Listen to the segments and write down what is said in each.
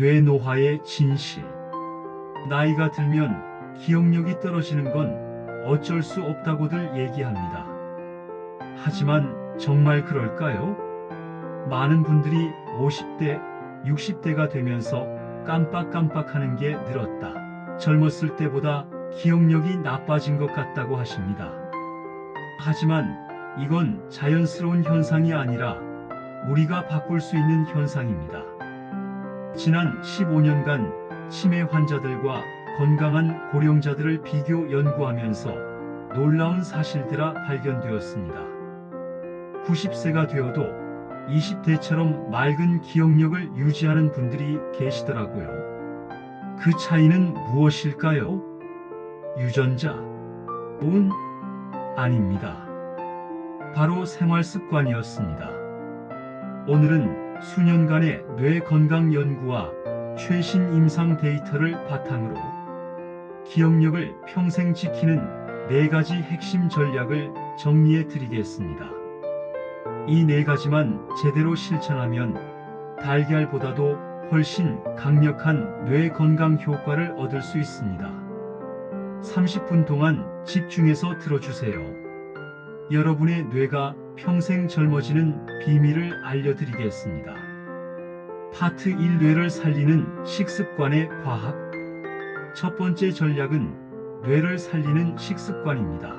뇌노화의 진실. 나이가 들면 기억력이 떨어지는 건 어쩔 수 없다고들 얘기합니다. 하지만 정말 그럴까요? 많은 분들이 50대, 60대가 되면서 깜빡깜빡하는 게 늘었다, 젊었을 때보다 기억력이 나빠진 것 같다고 하십니다. 하지만 이건 자연스러운 현상이 아니라 우리가 바꿀 수 있는 현상입니다. 지난 15년간 치매 환자들과 건강한 고령자들을 비교 연구하면서 놀라운 사실들이 발견되었습니다. 90세가 되어도 20대처럼 맑은 기억력을 유지하는 분들이 계시더라고요. 그 차이는 무엇일까요? 유전자? 운? 아닙니다. 바로 생활 습관이었습니다. 오늘은 수년간의 뇌 건강 연구와 최신 임상 데이터를 바탕으로 기억력을 평생 지키는 4가지 핵심 전략을 정리해 드리겠습니다. 이 4가지만 제대로 실천하면 달걀보다도 훨씬 강력한 뇌 건강 효과를 얻을 수 있습니다. 30분 동안 집중해서 들어주세요. 여러분의 뇌가 평생 젊어지는 비밀을 알려드리겠습니다. 파트 1: 뇌를 살리는 식습관의 과학. 첫 번째 전략은 뇌를 살리는 식습관입니다.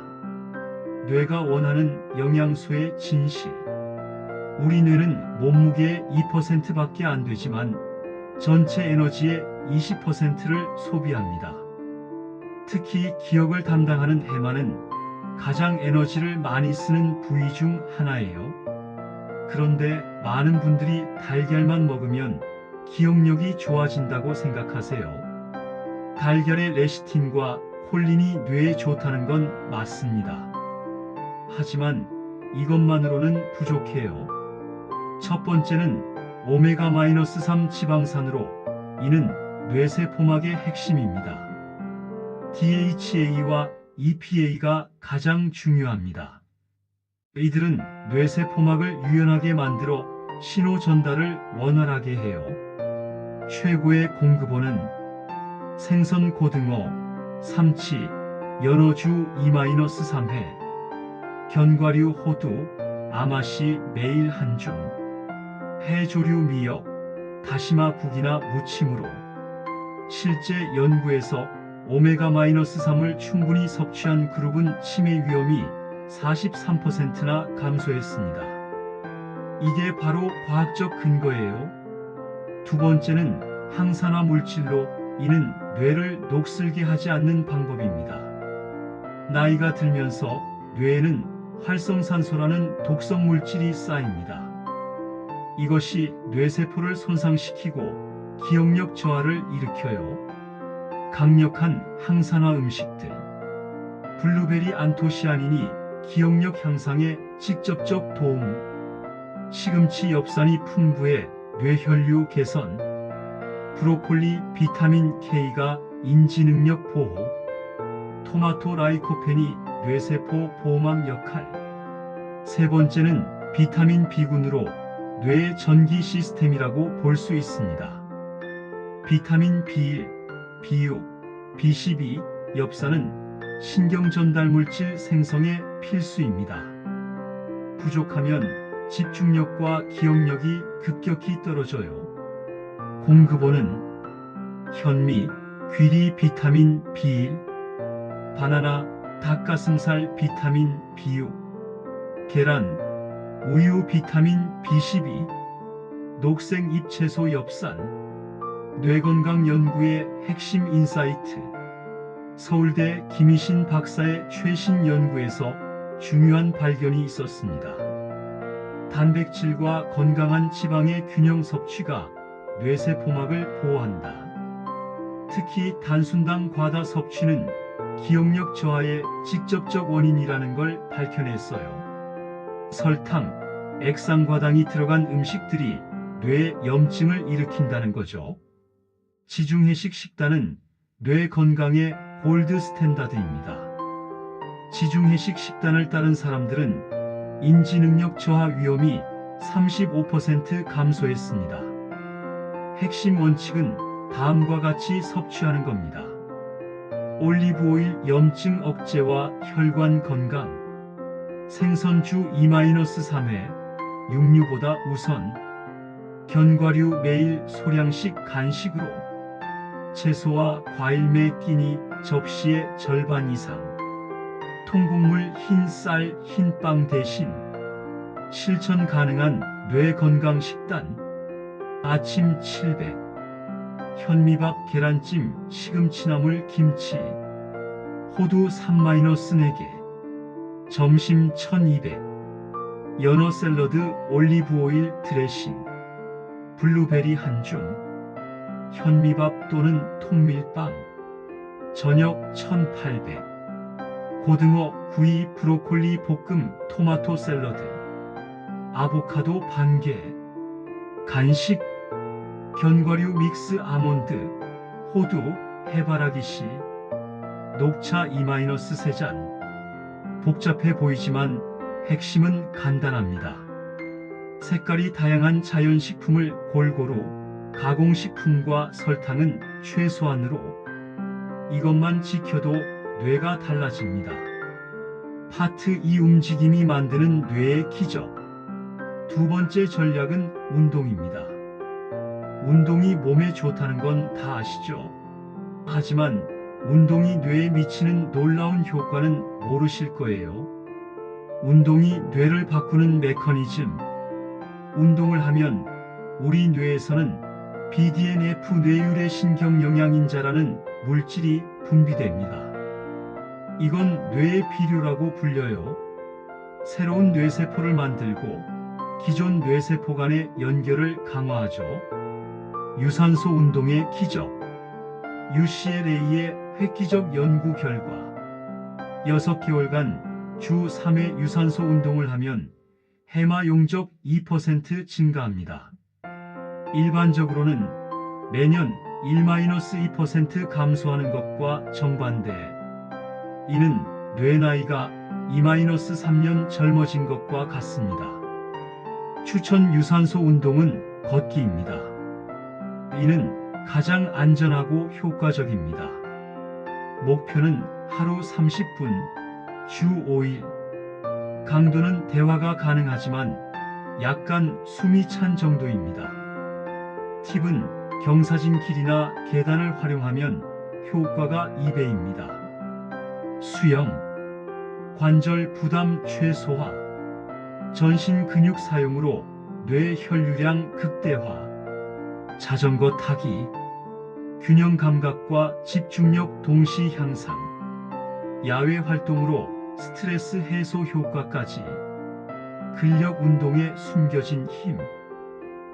뇌가 원하는 영양소의 진실. 우리 뇌는 몸무게의 2%밖에 안 되지만 전체 에너지의 20%를 소비합니다. 특히 기억을 담당하는 해마는 가장 에너지를 많이 쓰는 부위 중 하나예요. 그런데 많은 분들이 달걀만 먹으면 기억력이 좋아진다고 생각하세요. 달걀의 레시틴과 콜린이 뇌에 좋다는 건 맞습니다. 하지만 이것만으로는 부족해요. 첫 번째는 오메가-3 지방산으로, 이는 뇌세포막의 핵심입니다. DHA와 EPA가 가장 중요합니다. 이들은 뇌세포막을 유연하게 만들어 신호 전달을 원활하게 해요. 최고의 공급원은 생선, 고등어, 삼치, 연어주 2-3회, 견과류, 호두, 아마씨 매일 한 줌, 해조류, 미역, 다시마 국이나 무침으로. 실제 연구에서 오메가-3을 충분히 섭취한 그룹은 치매 위험이 43%나 감소했습니다. 이게 바로 과학적 근거예요. 두 번째는 항산화 물질로, 이는 뇌를 녹슬게 하지 않는 방법입니다. 나이가 들면서 뇌에는 활성산소라는 독성 물질이 쌓입니다. 이것이 뇌세포를 손상시키고 기억력 저하를 일으켜요. 강력한 항산화 음식들. 블루베리 안토시아닌이 기억력 향상에 직접적 도움. 시금치 엽산이 풍부해 뇌혈류 개선. 브로콜리 비타민 K가 인지 능력 보호. 토마토 라이코펜이 뇌세포 보호막 역할. 세 번째는 비타민 B군으로, 뇌의 전기 시스템이라고 볼 수 있습니다. 비타민 B1, B6, B12, 엽산은 신경전달물질 생성에 필수입니다. 부족하면 집중력과 기억력이 급격히 떨어져요. 공급원은 현미, 귀리 비타민 B1, 바나나, 닭가슴살 비타민 B6, 계란, 우유 비타민 B12, 녹색 잎채소 엽산. 뇌건강 연구의 핵심 인사이트. 서울대 김희신 박사의 최신 연구에서 중요한 발견이 있었습니다. 단백질과 건강한 지방의 균형 섭취가 뇌세포막을 보호한다. 특히 단순당 과다 섭취는 기억력 저하의 직접적 원인이라는 걸 밝혀냈어요. 설탕, 액상과당이 들어간 음식들이 뇌 염증을 일으킨다는 거죠. 지중해식 식단은 뇌 건강의 골드 스탠다드입니다. 지중해식 식단을 따른 사람들은 인지능력 저하 위험이 35% 감소했습니다. 핵심 원칙은 다음과 같이 섭취하는 겁니다. 올리브오일 염증 억제와 혈관 건강. 생선주 2-3회, 육류보다 우선. 견과류 매일 소량씩 간식으로. 채소와 과일 매 끼니 접시의 절반 이상. 통곡물 흰쌀 흰빵 대신. 실천 가능한 뇌 건강 식단. 아침 700. 현미밥 계란찜 시금치나물 김치. 호두 3-4개. 점심 1200. 연어 샐러드 올리브오일 드레싱. 블루베리 한 줌. 현미밥 또는 통밀빵. 저녁 1800. 고등어 구이 브로콜리 볶음 토마토 샐러드. 아보카도 반개. 간식 견과류 믹스 아몬드, 호두, 해바라기씨. 녹차 2-3잔. 복잡해 보이지만 핵심은 간단합니다. 색깔이 다양한 자연식품을 골고루, 가공식품과 설탕은 최소한으로. 이것만 지켜도 뇌가 달라집니다. 파트 2 움직임이 만드는 뇌의 기적. 두 번째 전략은 운동입니다. 운동이 몸에 좋다는 건 다 아시죠? 하지만 운동이 뇌에 미치는 놀라운 효과는 모르실 거예요. 운동이 뇌를 바꾸는 메커니즘. 운동을 하면 우리 뇌에서는 BDNF 뇌유래 신경영양인자라는 물질이 분비됩니다. 이건 뇌의 비료라고 불려요. 새로운 뇌세포를 만들고 기존 뇌세포 간의 연결을 강화하죠. 유산소 운동의 기적. UCLA의 획기적 연구 결과 6개월간 주 3회 유산소 운동을 하면 해마 용적 2% 증가합니다. 일반적으로는 매년 1-2% 감소하는 것과 정반대. 이는 뇌 나이가 2-3년 젊어진 것과 같습니다. 추천 유산소 운동은 걷기입니다. 이는 가장 안전하고 효과적입니다. 목표는 하루 30분, 주 5일. 강도는 대화가 가능하지만 약간 숨이 찬 정도입니다. 팁은 경사진 길이나 계단을 활용하면 효과가 2배입니다. 수영, 관절 부담 최소화, 전신 근육 사용으로 뇌 혈류량 극대화, 자전거 타기, 균형 감각과 집중력 동시 향상, 야외 활동으로 스트레스 해소 효과까지. 근력 운동에 숨겨진 힘.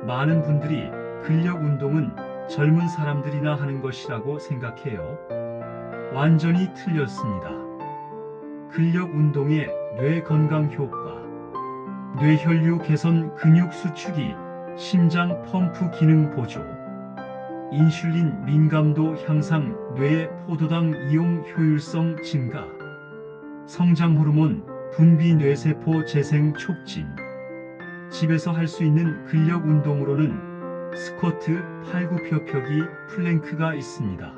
많은 분들이 근력 운동은 젊은 사람들이나 하는 것이라고 생각해요. 완전히 틀렸습니다. 근력 운동의 뇌 건강 효과. 뇌혈류 개선, 근육 수축이, 심장 펌프 기능 보조, 인슐린 민감도 향상, 뇌 포도당 이용 효율성 증가, 성장 호르몬 분비, 뇌세포 재생 촉진. 집에서 할 수 있는 근력 운동으로는 스쿼트, 팔굽혀펴기, 플랭크가 있습니다.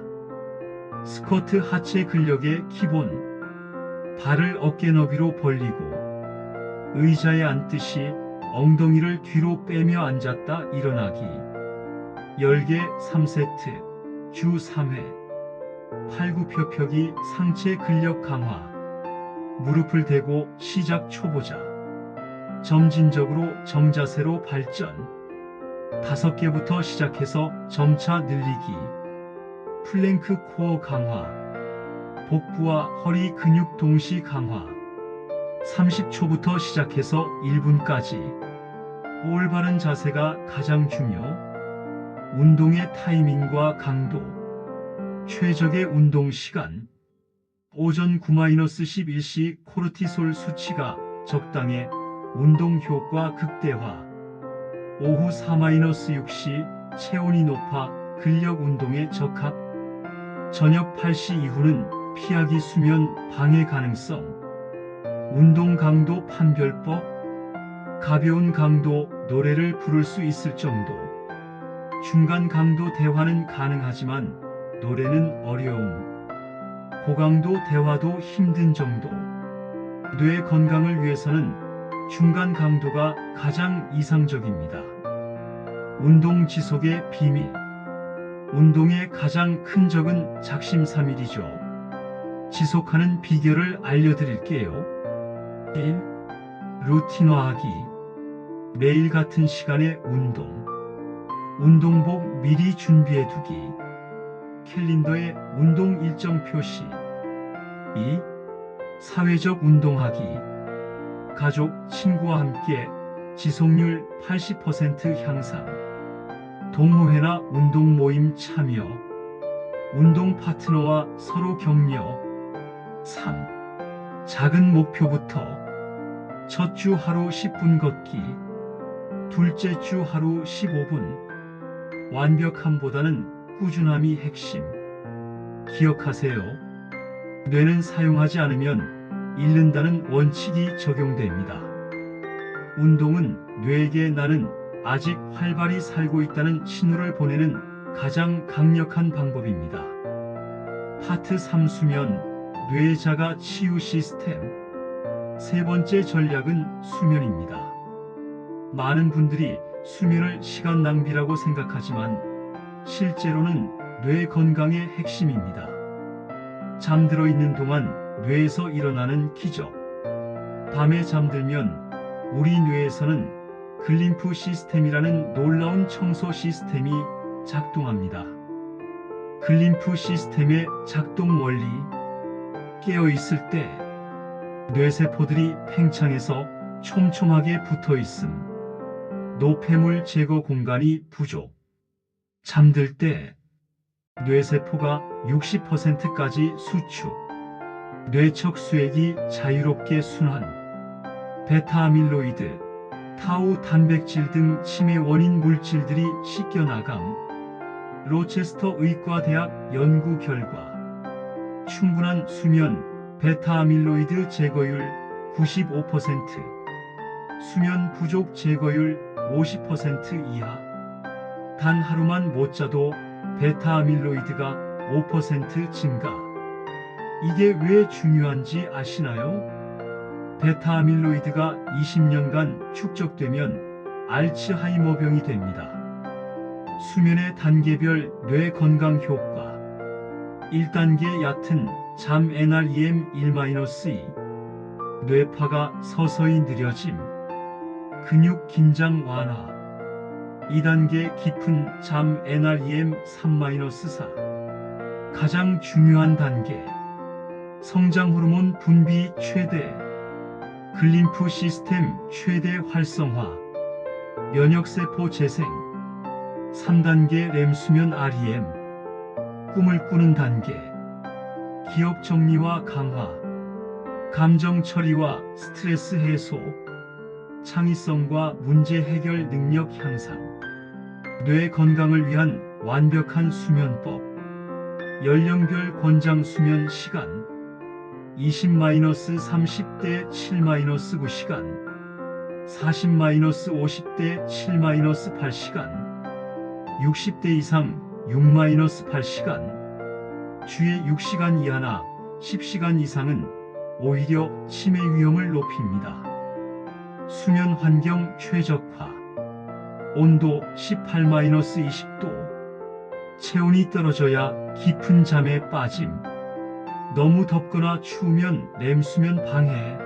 스쿼트 하체 근력의 기본. 발을 어깨 너비로 벌리고 의자에 앉듯이 엉덩이를 뒤로 빼며 앉았다 일어나기. 10개 3세트, 주 3회. 팔굽혀펴기 상체 근력 강화. 무릎을 대고 시작 초보자. 점진적으로 정자세로 발전. 5개부터 시작해서 점차 늘리기. 플랭크 코어 강화. 복부와 허리 근육 동시 강화. 30초부터 시작해서 1분까지. 올바른 자세가 가장 중요. 운동의 타이밍과 강도. 최적의 운동 시간. 오전 9-11시 코르티솔 수치가 적당해 운동 효과 극대화. 오후 4-6시 체온이 높아 근력 운동에 적합. 저녁 8시 이후는 피하기, 수면 방해 가능성. 운동 강도 판별법. 가벼운 강도, 노래를 부를 수 있을 정도. 중간 강도 대화는 가능하지만 노래는 어려움, 고강도 대화도 힘든 정도. 뇌 건강을 위해서는 중간 강도가 가장 이상적입니다. 운동 지속의 비밀. 운동의 가장 큰 적은 작심삼일이죠. 지속하는 비결을 알려드릴게요. 1. 루틴화하기. 매일 같은 시간에 운동. 운동복 미리 준비해두기. 캘린더에 운동 일정 표시. 2. 사회적 운동하기. 가족, 친구와 함께 지속률 80% 향상. 동호회나 운동 모임 참여. 운동 파트너와 서로 격려. 3. 작은 목표부터. 첫 주 하루 10분 걷기. 둘째 주 하루 15분. 완벽함보다는 꾸준함이 핵심. 기억하세요. 뇌는 사용하지 않으면 잃는다는 원칙이 적용됩니다. 운동은 뇌에게 나는 아직 활발히 살고 있다는 신호를 보내는 가장 강력한 방법입니다. 파트 3. 수면, 뇌의 자가 치유 시스템. 세 번째 전략은 수면입니다. 많은 분들이 수면을 시간 낭비라고 생각하지만 실제로는 뇌 건강의 핵심입니다. 잠들어 있는 동안 뇌에서 일어나는 기적. 밤에 잠들면 우리 뇌에서는 글림프 시스템이라는 놀라운 청소 시스템이 작동합니다. 글림프 시스템의 작동 원리. 깨어 있을 때 뇌세포들이 팽창해서 촘촘하게 붙어 있음. 노폐물 제거 공간이 부족. 잠들 때 뇌세포가 60%까지 수축. 뇌척 수액이 자유롭게 순환. 베타아밀로이드, 타우 단백질 등 치매 원인 물질들이 씻겨나감. 로체스터 의과대학 연구 결과. 충분한 수면, 베타아밀로이드 제거율 95%, 수면 부족 제거율 50% 이하. 단 하루만 못 자도 베타아밀로이드가 5% 증가. 이게 왜 중요한지 아시나요? 베타아밀로이드가 20년간 축적되면 알츠하이머병이 됩니다. 수면의 단계별 뇌 건강 효과. 1단계 얕은 잠 NREM 1-2. 뇌파가 서서히 느려짐. 근육 긴장 완화. 2단계 깊은 잠 NREM 3-4. 가장 중요한 단계. 성장 호르몬 분비 최대. 글림프 시스템 최대 활성화. 면역세포 재생. 3단계 렘 수면 REM. 꿈을 꾸는 단계. 기억 정리와 강화. 감정 처리와 스트레스 해소. 창의성과 문제 해결 능력 향상. 뇌 건강을 위한 완벽한 수면법. 연령별 권장 수면 시간. 20-30대 7-9시간. 40-50대 7-8시간. 60대 이상 6-8시간. 주에 6시간 이하나 10시간 이상은 오히려 치매 위험을 높입니다. 수면 환경 최적화. 온도 18-20도. 체온이 떨어져야 깊은 잠에 빠짐. 너무 덥거나 추우면 렘 수면 방해.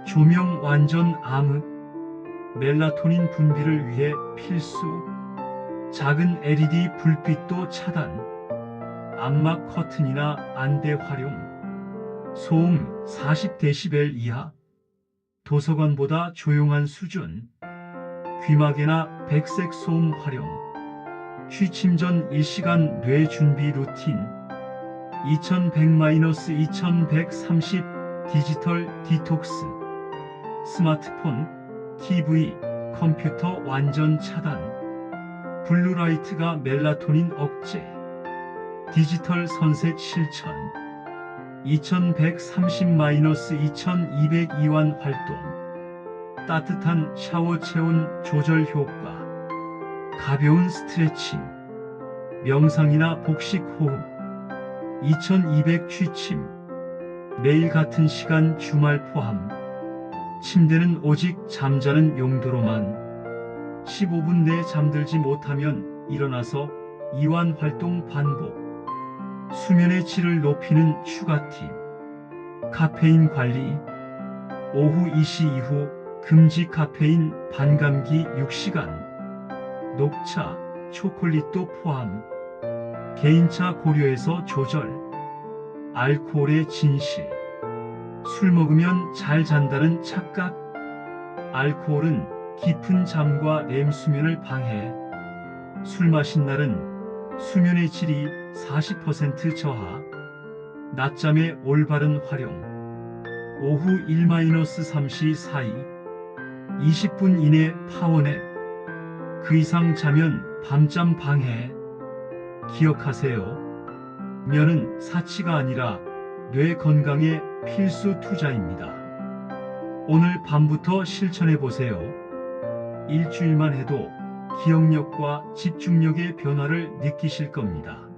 조명 완전 암흑. 멜라토닌 분비를 위해 필수. 작은 LED 불빛도 차단. 암막 커튼이나 안대 활용. 소음 40dB 이하. 도서관보다 조용한 수준. 귀마개나 백색 소음 활용. 취침 전 1시간 뇌 준비 루틴. 2100-2130 디지털 디톡스. 스마트폰, TV, 컴퓨터 완전 차단. 블루라이트가 멜라토닌 억제. 디지털 선셋 실천. 2130-2202완 활동. 따뜻한 샤워 체온 조절 효과. 가벼운 스트레칭, 명상이나 복식 호흡. 2200 취침, 매일 같은 시간 주말 포함. 침대는 오직 잠자는 용도로만. 15분 내에 잠들지 못하면 일어나서 이완 활동 반복. 수면의 질을 높이는 추가 팁. 카페인 관리. 오후 2시 이후 금지 카페인 반감기 6시간. 녹차, 초콜릿도 포함. 개인차 고려해서 조절. 알코올의 진실. 술 먹으면 잘 잔다는 착각. 알코올은 깊은 잠과 렘 수면을 방해. 술 마신 날은 수면의 질이 40% 저하. 낮잠의 올바른 활용. 오후 1-3시 사이 20분 이내 파워냅. 그 이상 자면 밤잠 방해. 기억하세요. 면은 사치가 아니라 뇌 건강의 필수 투자입니다. 오늘 밤부터 실천해 보세요. 일주일만 해도 기억력과 집중력의 변화를 느끼실 겁니다.